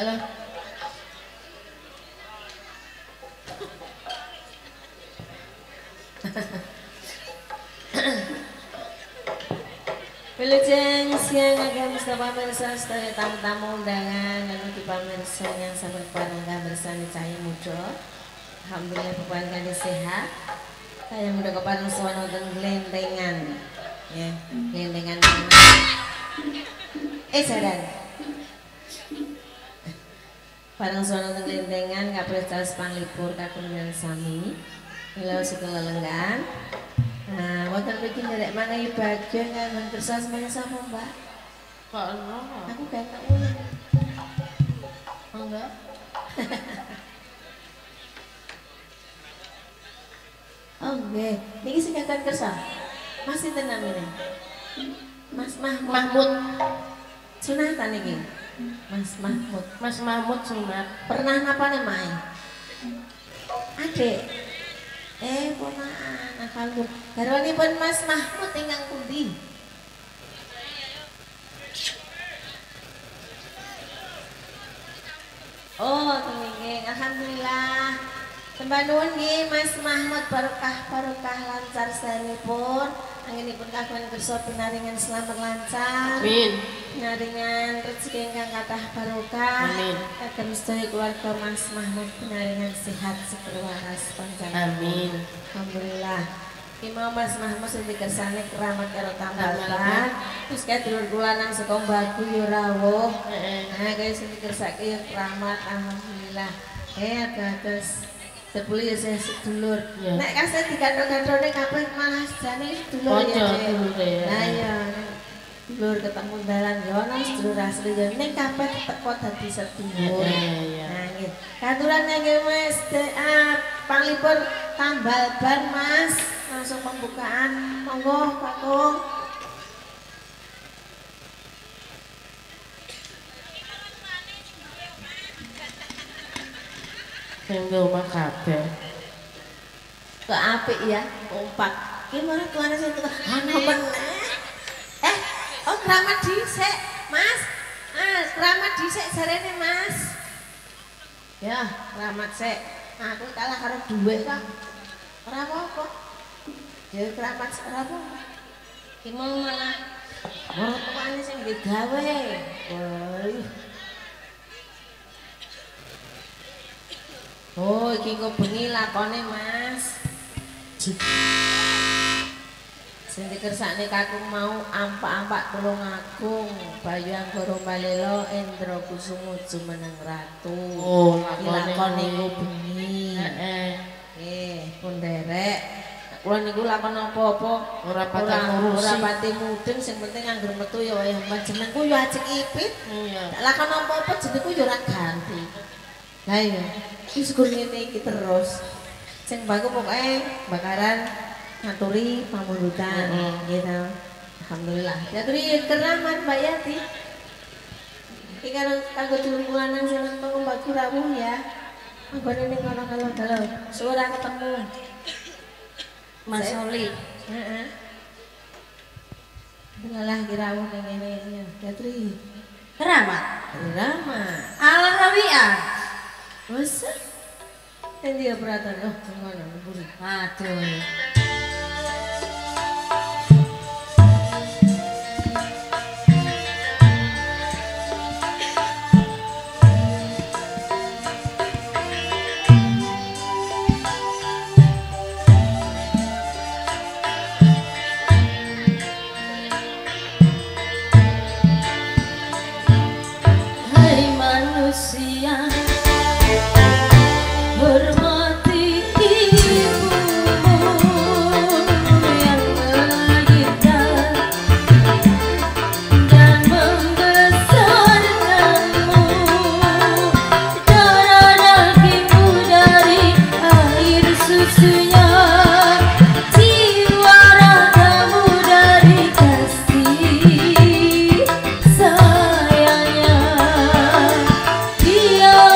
Halo. Wilujeng siang agam Mustafa Mirsa sedaya tamu-tamu undangan lalu di pamirsa yang sahabat parangga bersani cahaya muda. Alhamdulillah kepada sehat. Saya muda kepada suara dan gelendengan, ya gelendengan. Sadar. Parang suara dan gelendengan kapal caos panglipur kakungan sami. Kalau segala lenggan. Nah, wonten mriki nderek mangayu bagian kan kersa semuanya sama Mbak. Kok ono? Aku gak tak ulang. Enggak. Oh nggih, niki sing kakek kersa. Mas sinten namine? Mas Mahmud. Sunatan niki. Mas Mahmud. Mas Mahmud sunat. Pernah napa namae? Adik. Ponakan akalku. Garwanipun Mas Mahmud ingkang pundi? Oh, tumingking. Alhamdulillah. Sembah nuwun nggih Mas Mahmud barokah lancar saenipun. Anggenipun kagungan kersa pinaringan selamat lancar. Amin. Pinaringan rezeki ingkang kathah barokah. Amin. Kagem sedaya keluarga Mas Mahmud pinaringan sehat sekeluarga panjang. Amin. Alhamdulillah. Iki mau Mas Mahmud sing dikersane keramat karo tambalan. Terus kae dulur kula nang saka Bagu ya rawuh. Nah, kae sing dikersake ya keramat alhamdulillah. Terus sepuluh ya saya sedulur. Nek kasih digandrong-gandrone kabeh malah jane sedulur ya. Nah ya sedulur ketemu dalan ya ana sedulur asli ya ning kabeh teko dadi sedulur. Nah nggih. Katuran nggih Mas panglipur tambal ban Mas. Langsung pembukaan. Monggo Kakung. Tinggal rumah kabeh. Ke apik ya, kompak. Gimana tuane sing teko? Ana meneh. Oh keramat dhisik, Mas. Keramat dhisik jarene Mas. Ya, keramat sik. Aku kalah karo dhuwit kok. Ora apa-apa. Ya keramat ora apa-apa. Ki malah ora tuane sing digawe. Woi. Oh, iki kok bengi lakone Mas. Sing dikersakne kakung mau ampak-ampak tulung agung, Bayu Anggara Balela, Endra Kusumo Jumeneng Ratu. Oh, lakone iku bengi. Heeh. Nggih, pun derek. Kula niku lakon apa-apa ora pati mudeng sing penting angger metu ya wayah panjenengan yo ajeng ipit. Iya. Lakon apa-apa jenengku yo ora ganti. Lah iya. Wis gur ngene iki terus. Sing baku pokoke bakaran ngaturi pamulutan gitu. Alhamdulillah. Yaturi keramat Mbak Yati. Iki kanggo dulur lanang sing nang Mbak Rawuh ya. Anggone ning kono kalau suara ketemu. Mas Oli. Heeh. Delalah kirawuh ning ngene ya. Yaturi. Keramat. Alam Rabi'ah. Wes. Endi operator? Oh, ngono mburi. Aduh. Dia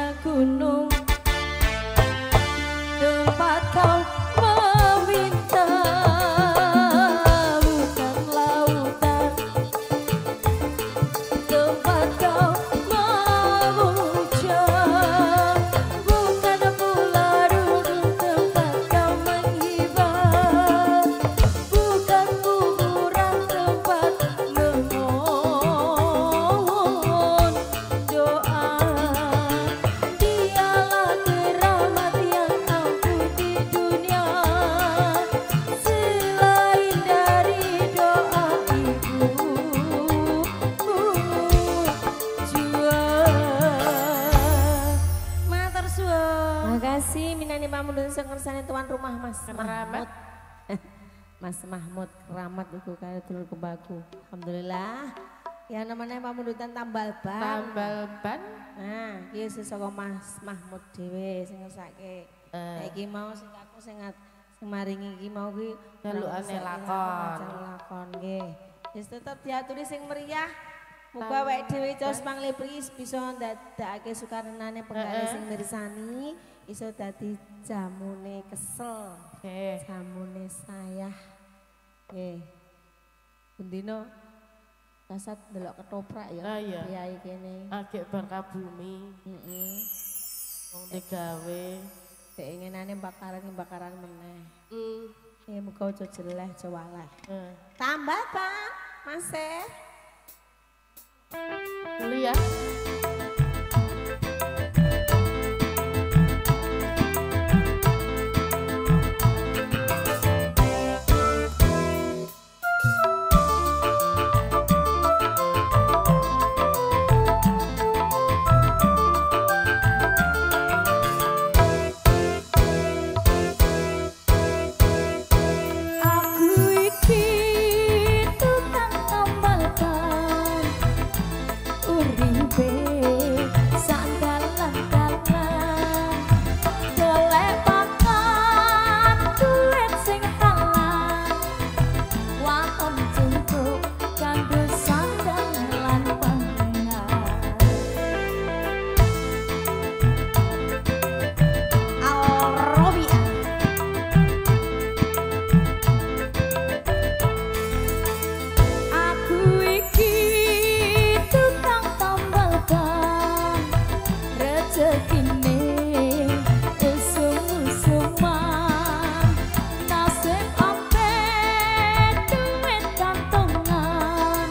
puncak gunung tempat kau meminta bukan lautan tempat kau memuncak bukan pula duduk tempat kau menghibah bukan kuburan tempat memohon doa dialah keramat yang ampuh di dunia selain dari doa ibu matur suwun. Makasih minane pamundhun sing ngersani tuan rumah Mas Mahmud. Mas Mahmud keramat uga karo dulur kembaku. Alhamdulillah. Ya namanya pamundhutan tambal ban. Tambal ban. Nah, iki saka Mas Mahmud dhewe sing ngersake. Iki mau sing aku sing maringi iki mau kuwi Jalukane lakon. Lakon nggih. Wis tetep diaturi sing meriah. Muga awake dhewe terus panglipris bisa ndadekake sukarenane penggale sing mirsani iso dadi jamune kesel. Nggih. Jamune sayah. Nggih. Bendino kasat delok ketoprak ya. Ah, iya. Priyayi kene. Agek bangka bumi. Heeh. Wong digawe. Keinginane bakaran meneh. Hmm. Ya muga aja jeleh aja waleh. Eh. Tambah, Pak. Mas Dulu ya. Aku iki tukang tambal ban uripe sandalan-dalan golek pakan duit sing halal waton cukup kanggo sandalan pangan Al-Robiah. Aku iki tukang tambal ban rezekine usum-usuman nasib apik duit kantongan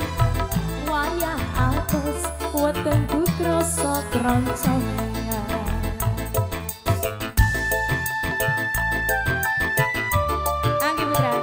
wayah apes wetengku krasa kroncongan. Anggi Putra.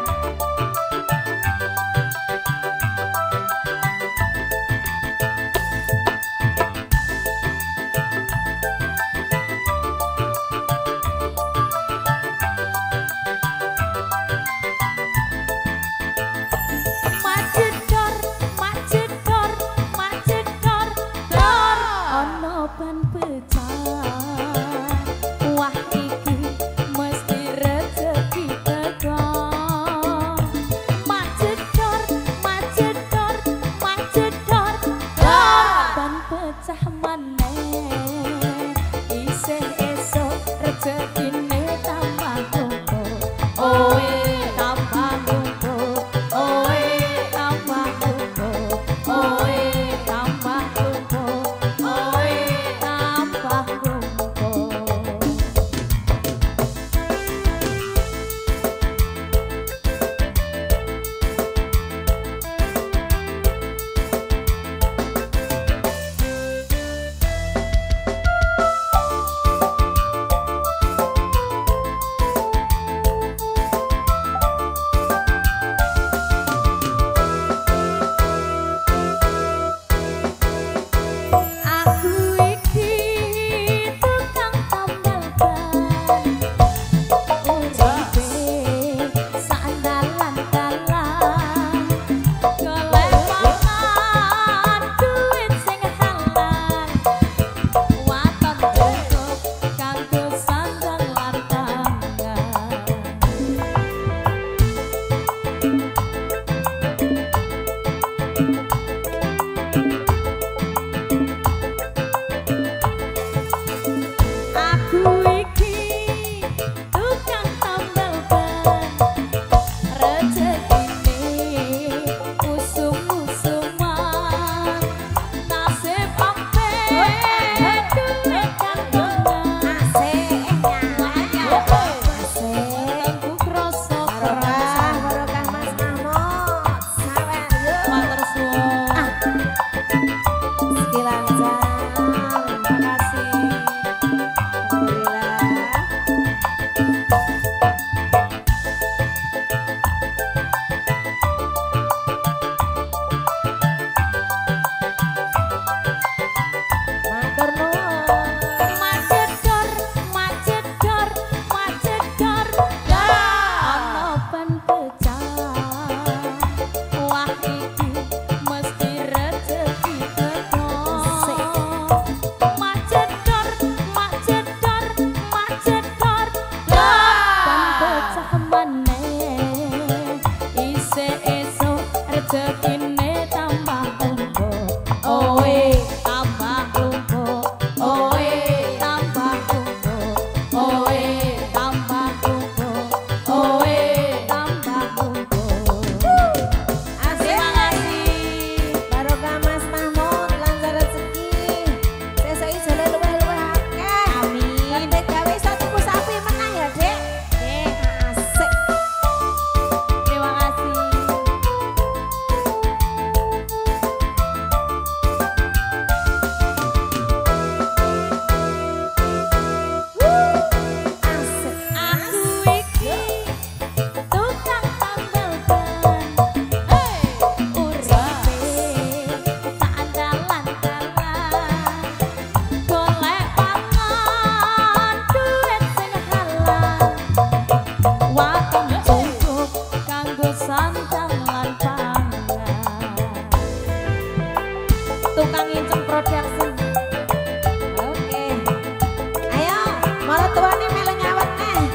Maratuane melu nyawet nih.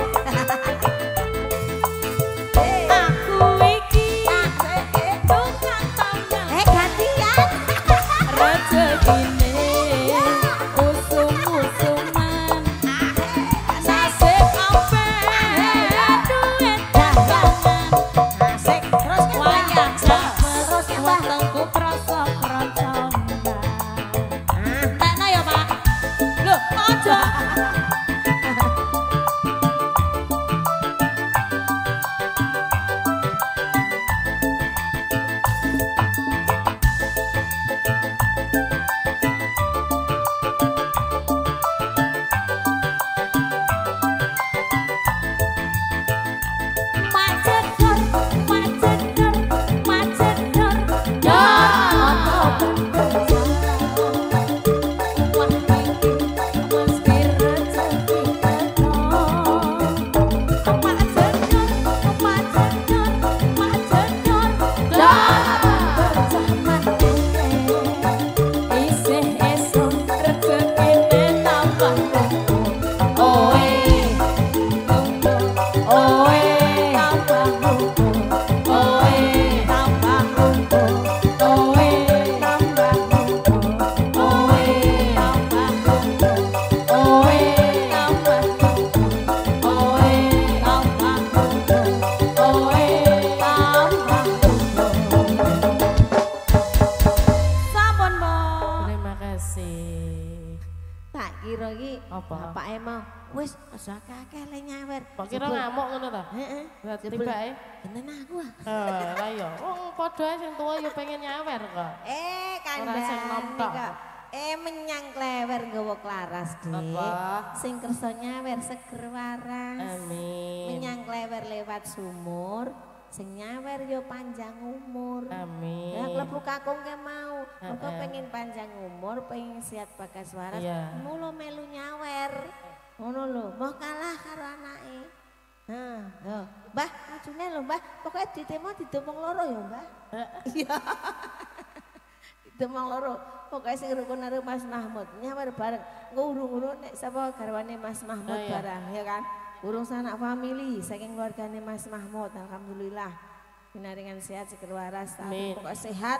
Aku iki tukang tambang Gantian. rezekine usum-usuman nasib apik duit dagangan Asik. Terus wayang terus terus wetengku krasa kroncong entekno ya Pak lho aja macedor macedor macedor ya ono wah iki mesti rezeki teko macedor macedor macedor ya zaman isih esuk rezekine tambah oe oe tambah oe tambah oe tambah oe tambah oe tambah oe tambah oe tambah sampun Mbok Terima kasih. tak kira iki Apa? bapake mau wis aja akeh le nyawer. Kok kira ngamuk ngono ta? Heeh. Berarti Jebul. tibake. Tenan aku ah. Lah ya, wong padha ae sing tuwa ya pengen nyawer kok. Kandang Ora sing nom tok. kok. Menyang klewer nggawa klaras, Dik. Apa? Sing kersa nyawer seger waras. Amin. Menyang klewer lewat sumur, sing nyawer yo panjang umur. Amin. Ya klebu kakung ke mau. Mergo Heeh. pengen panjang umur, pengen sehat bagas waras, Iya. mulo melu nyawer. Ngono lho, mau kalah karo anake. Nah, yo, Mbah, majune lho, Mbah. Pokoke ditemo didomong loro ya, Mbah. Iya. Didomong loro. Pokoke sing rukun karo Mas Mahmud nyawer bareng. Engko urung-urung nek sapa garwane Mas Mahmud Oh, iya. bareng, ya kan? Urung sanak famili saking keluargane Mas Mahmud, alhamdulillah. Pinaringan sehat seger waras, Amin. pokok sehat,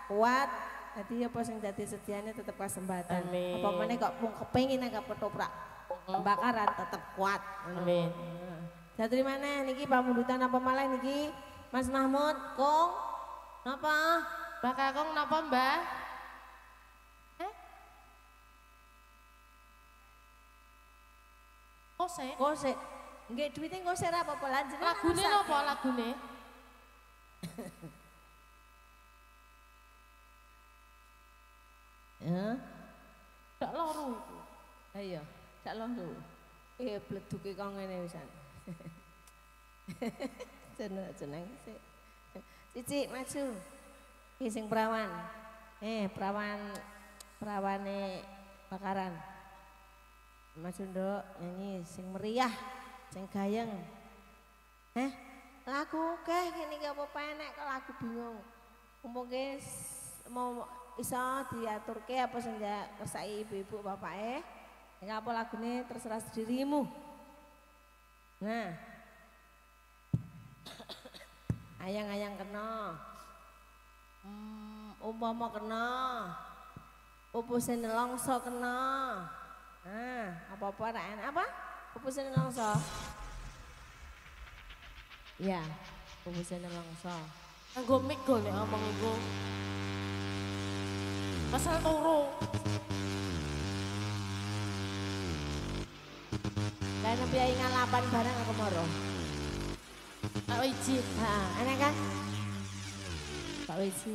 kuat. Dadi apa sing dadi sediane tetep kasembatan. Amin. Apa meneh kok pun kepengin agak ketoprak. Pembakaran tetep kuat. Amin. Dari mana niki pamundutan apa malah niki Mas Mahmud, Kong, napa? Mbak Kakung napa, Mbah? Kose? Kose, nggak duitnya kose apa-apa lanjut. Lagune napa lagune? Ya, Dak loro iku. ayo, tak londo. Bleduke kong ngene wisan. Jeneng sik. Cici maju. Iki sing perawan. Perawane bakaran. Maju nduk nyanyi sing meriah, sing gayeng. Lagu keh kene iki apa penek kok lagu bingung. Umpamane mau iso diaturke apa sing kersaki ibu-ibu bapake. Nek apa lagune terserah dirimu. Nah. Ayang-ayang kena. Umpama kena. Pupuse nelongso kena. Nah, apa-apa ra enak apa? Pupuse nelongso. Ya, pupuse nelongso. Nganggo mic go nek ngomong iku. Masal turu. Lah nek piye ngalapan bareng aku moro. Tak izin. Heeh, enak kan? Pak Wiji.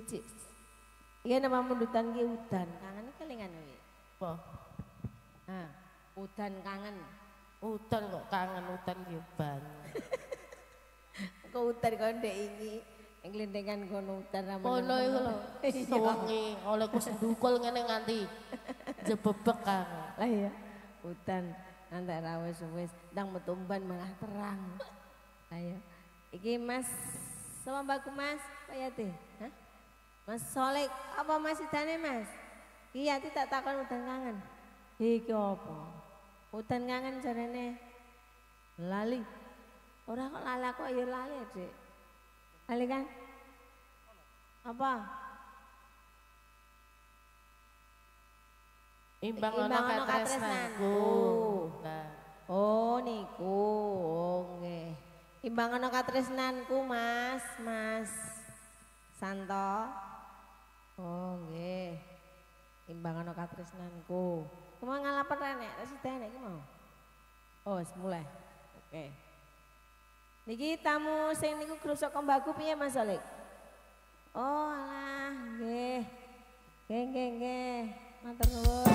Cik. Iya nama mundutan ki udan, kangen kelingan wi. Apa? Nah, udan kangen. Udan kok kangen udan yo banyak. Kok udan kok ndek iki. Nglendengan kono udan ra Kono iku lho. Sewengi oleh ku sendukul ngene nganti jebebek kangen. Lah iya. Udan nanti ra wis ndang metumban malah terang. Lah iya. Iki Mas sama Mbakku Mas, Payate. Hah? Mas Solek, apa Mas idane Mas? Iya, tak takon udan kangen. Iki apa? Udan kangen jarene lali. Ora kok lali kok ya lali, Dik. Lali kan? Apa? Imbang Imbang ana ana katresnanku. katresnanku. Oh niku, oh nggih. Imbang ana katresnanku Mas, Mas Santo. Oh nggih. Imbang ana katresnanku. Kemang ngalapan renek, residen iki mau. Oh, wis mulai. Oke. Niki tamu sing niku grusok Mbakku piye Mas Solik? Oh alah, nggih. Nggih. Matur nuwun.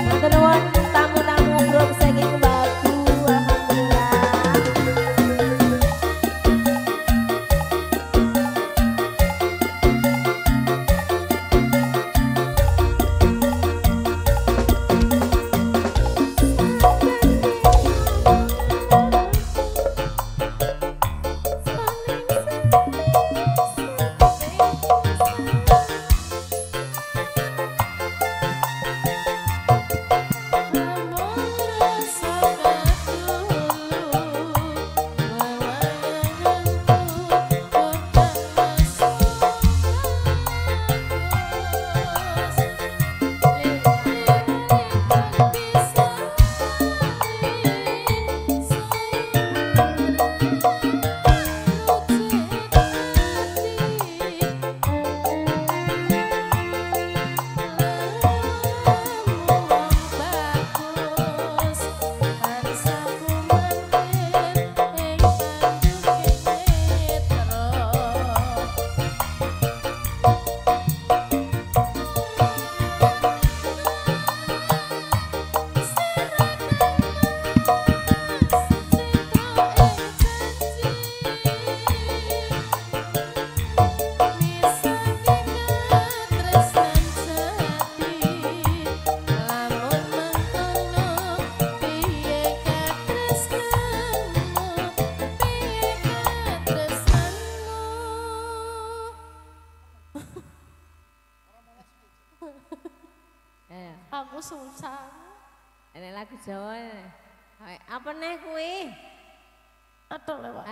Matur nuwun tamu-tamu grup saking Mbakku. Alhamdulillah. Aku susah. Ini lagu Jawa. Apa nih kuwi? Aduh lewat.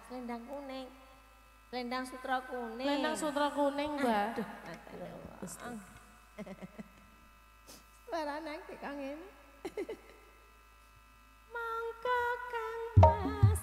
Selendang kuning. Selendang sutra kuning. Selendang sutra kuning, Mbak. Suara nang kang ngene. Mangka Kang Mas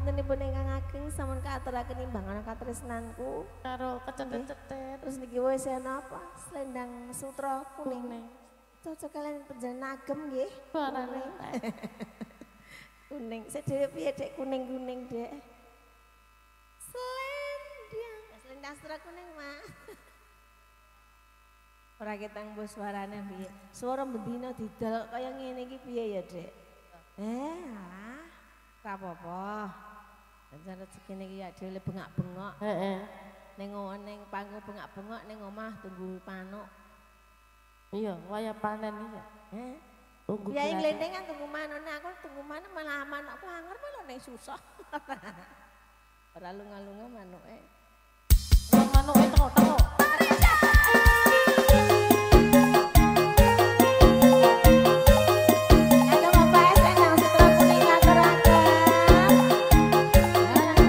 wontenipun ingkang ageng sampun kaaturaken imbangan katresnanku karo kecetet-cetet. terus niki wis ana apa selendang sutra kuning cocok kalian penjana agem nggih Barane. kuning sedhewe piye Dek kuning-kuning Dek selendang sutra kuning Mas ora ketang mbok suarane piye swara bendina didal kaya ngene iki piye ya Dek alah ora apa-apa jan rezekine iki ya dhewe bengak-bengok Heeh. ning panggung bengak-bengok ning omah tunggu panuk Iya, waya panen iya. Tunggu ya kira- nglendengan tunggu manuk aku tunggu manuk malah manukku anger malah ning susah ora lunga-lunga manuke Wong manuke tengok-tengok. Ada Bapak selendang sutra kuning aturaken. Selendang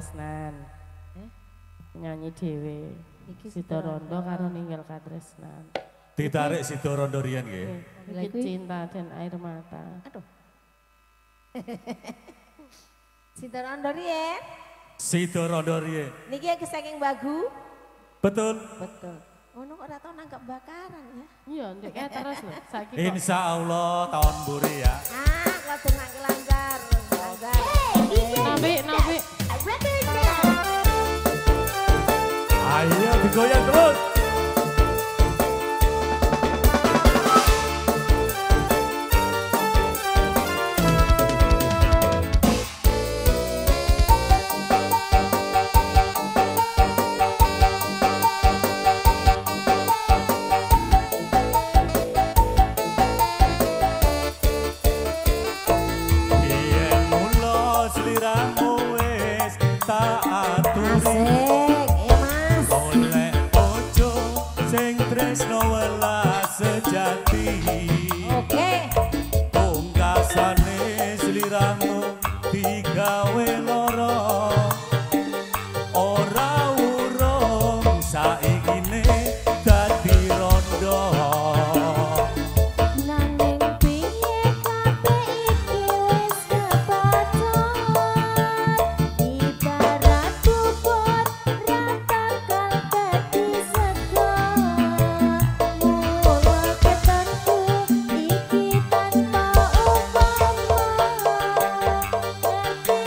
katresnan. Nyanyi dhewe. Iki Sida Rondo karo ninggal katresnan. Ditarik Sida Rondo riyen nggih. Iki cinta dan air mata. Aduh. Sida Rondo riyen. Sida Rondo riyen. Niki yang saking bagu. Betul. Betul. Ono kok ora tau nangkep bakaran ya. Iya, ndek terus lho. Saiki kok. Insya Allah tahun buri ya. Ah, kudu nang lancar. Lancar. Nabi. Ayo digoyang terus. Tresno welas sejati. Oke. Pungkasane sliramu digawe lara. Ora urung saikine dadi rondo. Nanging piye kabeh iki wis kepacut. Ibarat bubur ra bakal dadi sego. Mula ketonku iki tanpa upama. Nganti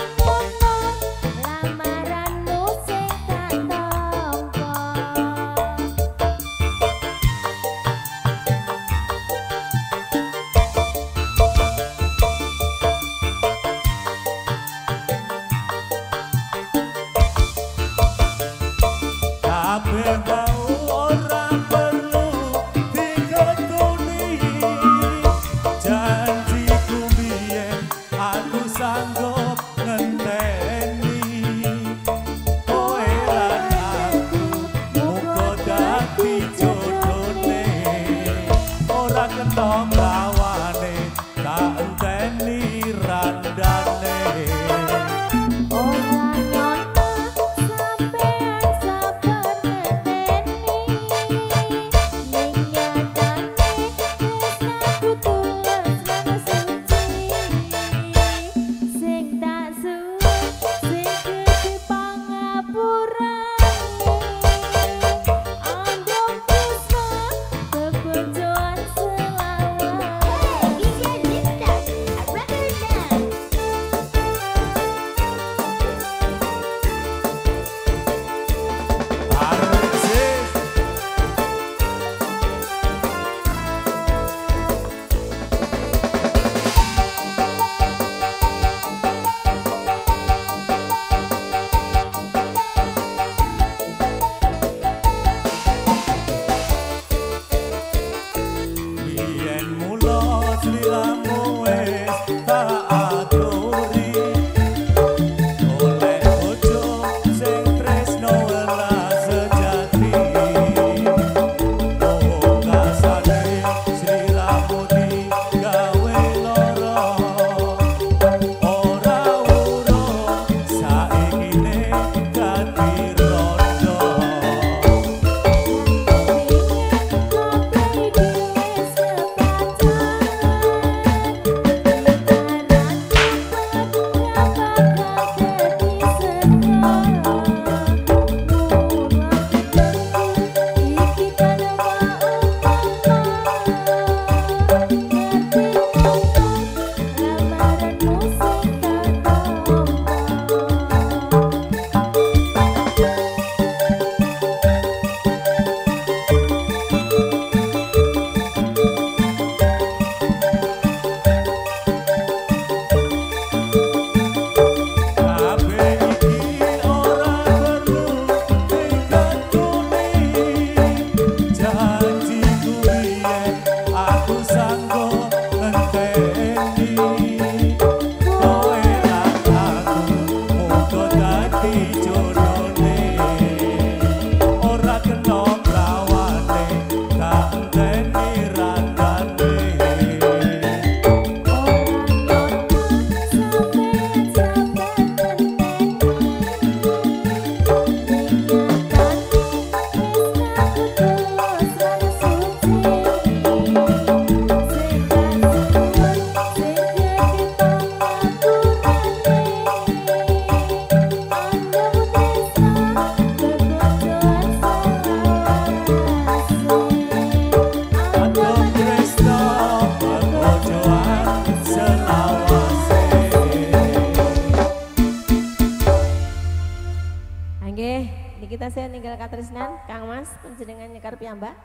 katresnan Kang Mas panjenengan nyekar piyambak.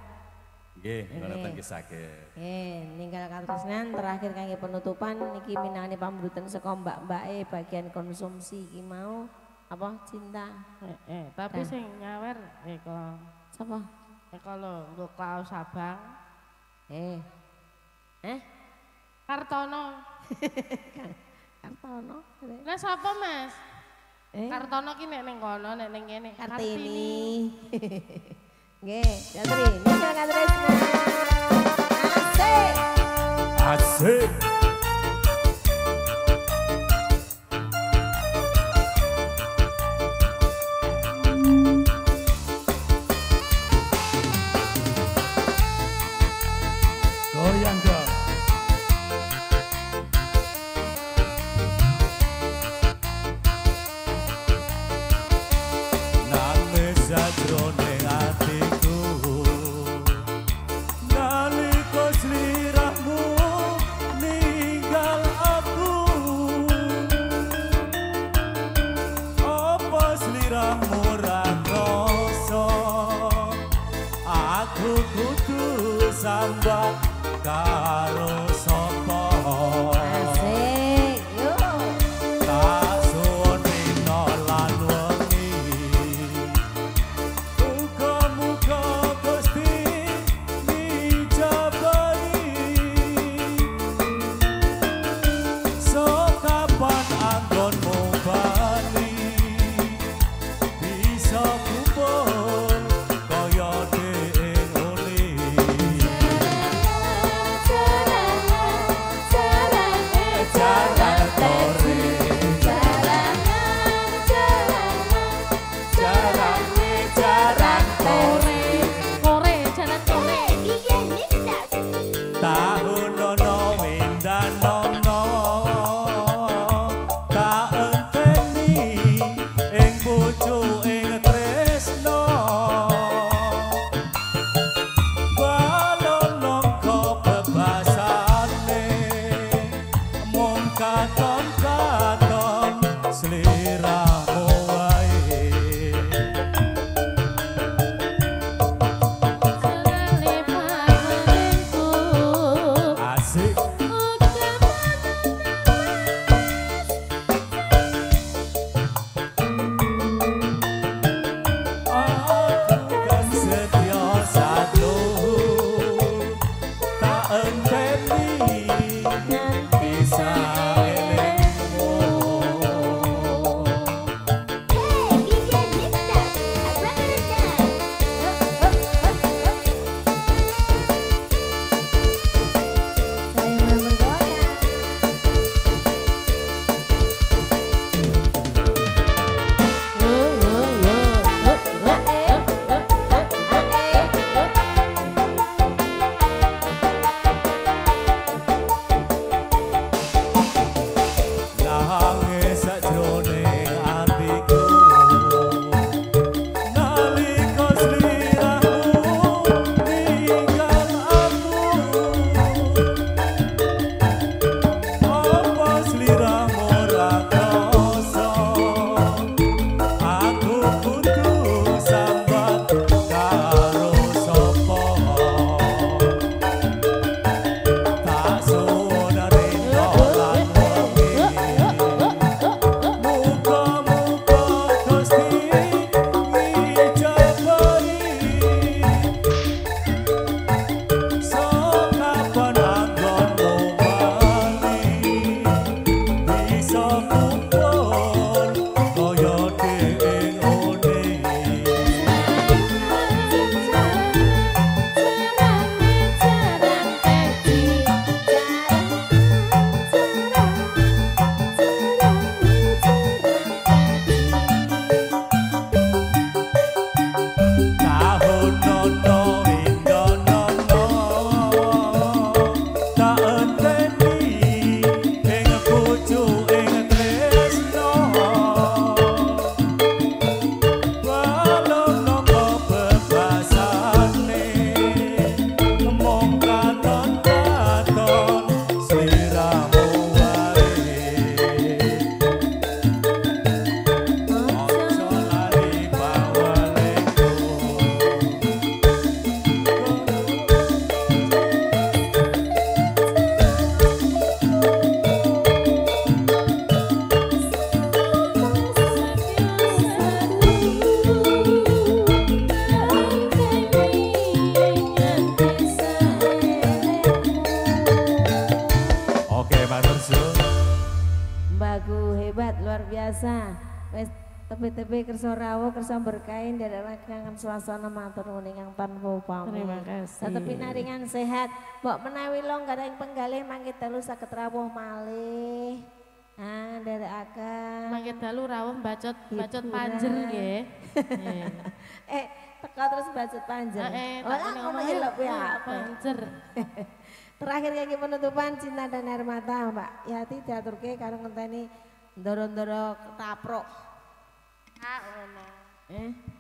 Nggih, ngoten nggih saged. Ninggal katresnan terakhir kangge penutupan niki minangka pamrutan saka mbak-mbake bagian konsumsi iki mau apa cinta. Tapi sing nyawer Eko. Sapa? Eko lho nggo kaos abang. Kartono. Kartono. Lah sapa Mas? Kartono ki nek ning kono, nek ning kene Kartini. Nggih, Jatri, ninggal katresnan. Asik. Asik. Goyang dong. Nangis sajroning atiku nalika sliramu ninggal aku. Apa sliramu ra krasa aku kudu sambat karo sapa. Asik. Yo. Tak suwun dina lan wengi muga-muga Gusti mijabani. So kapan anggonmu bali bisa kumpul kaya dhewe oli. Jalan kore, jalan kore, Kore, jalan kore. tahun nono windan nono, tak enteni ing bojo ing tresno. Balon nongko bebasane, mung katon-katon sliramu wae. Sekali panglenku Wes tepi-tepi kersa rawuh kersa berkain nderek kangen suasana matur nuwun ingkang tanpa upami. Terima kasih. Tetepi naringan sehat. Mbok menawi longgah ing penggalih mangke dalu saged rawuh malih. Ah, nderekaken. Mangke dalu rawuh bacot Hiburan. panjer nggih. Teka terus bacot panjang. Tak Ora ngomong ngono ayo, ya lho ya. panjer. Terakhir kaki penutupan cinta dan air mata Mbak Yati diaturke karo ngenteni ndoro-ndoro ketapruk. Ono.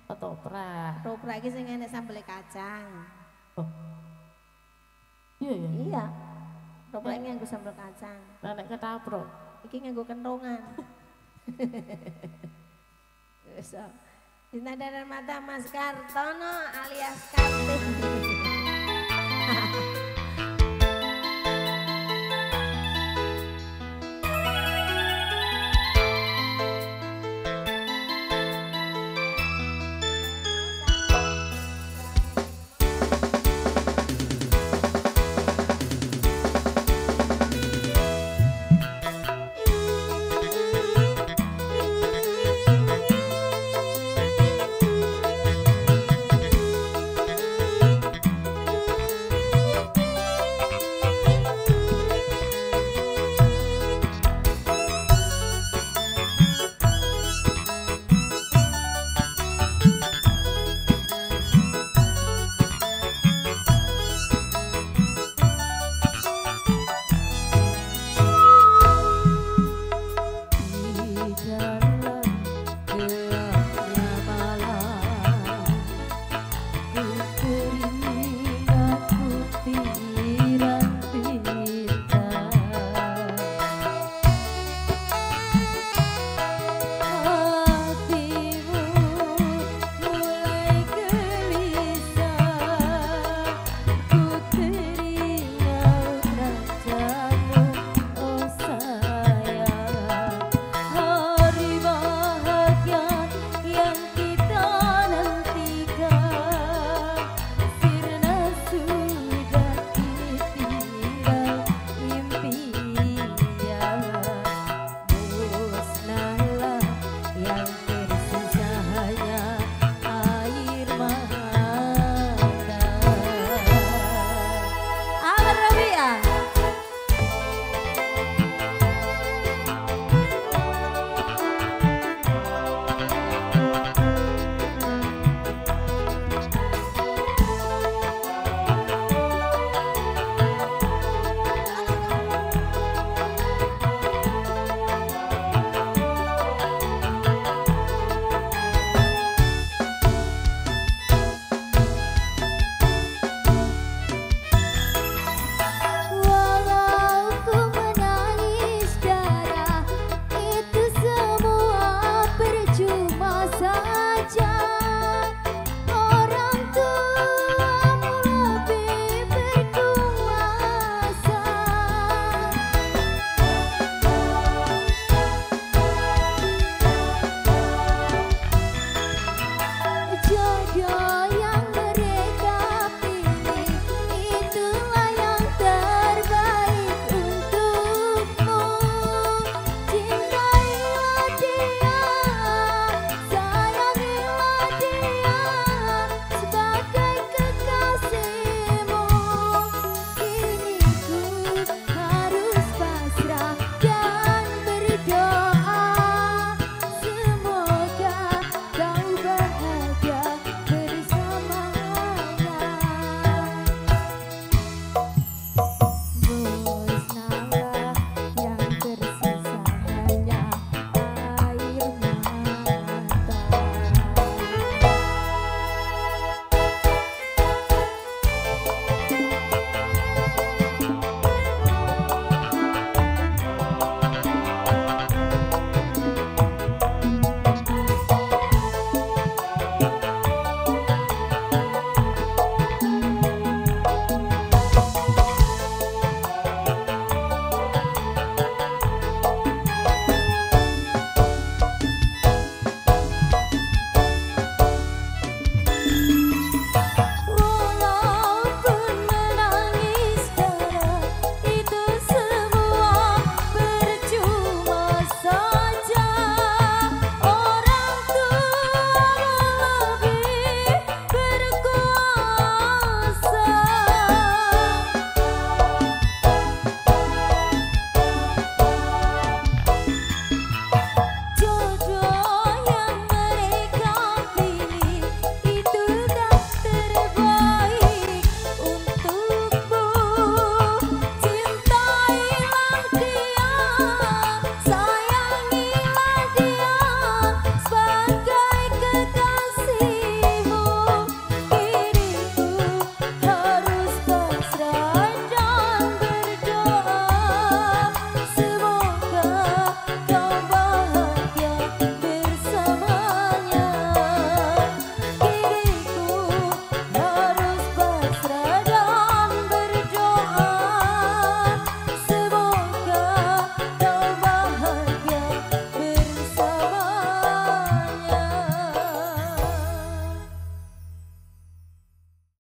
Ketoprak. Ketoprak iki sing enek sambel kacang. Oh. Iya ya. Iya. Ketoprak iki nganggo sambel kacang. Nek ketaprak. Iki nganggo kentongan. Wis. Cinta dan air mata Mas Kartono alias Kartik.